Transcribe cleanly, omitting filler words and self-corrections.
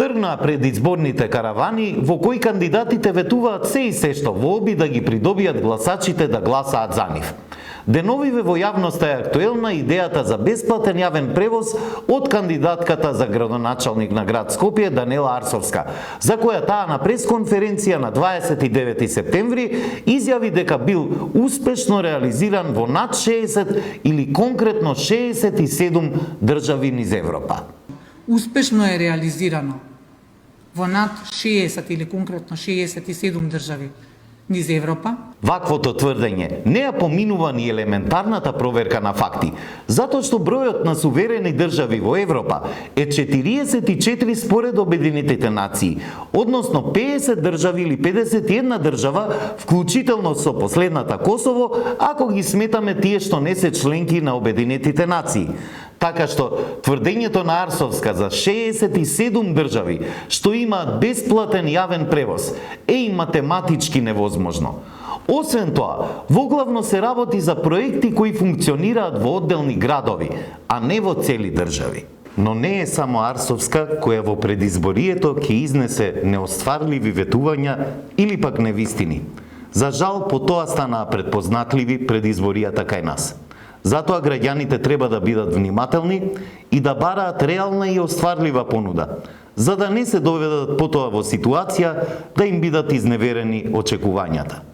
Тргнаа предизборните каравани во кои кандидатите ветуваат се и се што во обид да ги придобијат гласачите да гласаат за нив. Деновиве во јавноста е актуелна идејата за бесплатен јавен превоз од кандидатката за градоначалник на град Скопје Данела Арсовска, за која таа на пресконференција на 29 септември изјави дека бил успешно реализиран во над 60 или конкретно 67 држави низ Европа. Успешно е реализирано во над 60 или конкретно 67 држави низ Европа. Ваквото тврдење не ја поминува ни елементарната проверка на факти, затоа што бројот на суверени држави во Европа е 44 според Обединетите нации, односно 50 држави или 51 држава, вклучително со последната Косово, ако ги сметаме тие што не се членки на Обединетите нации. Така што тврдењето на Арсовска за 67 држави што имаат бесплатен јавен превоз е и математички невозможно. Освен тоа, воглавно се работи за проекти кои функционираат во одделни градови, а не во цели држави. Но не е само Арсовска која во предизборието ќе изнесе неостварливи ветувања или пак невистини. За жал, по тоа станаа предпознатливи предизборијата кај нас. Затоа граѓаните треба да бидат внимателни и да бараат реална и остварлива понуда, за да не се доведат потоа во ситуација да им бидат изневерени очекувањата.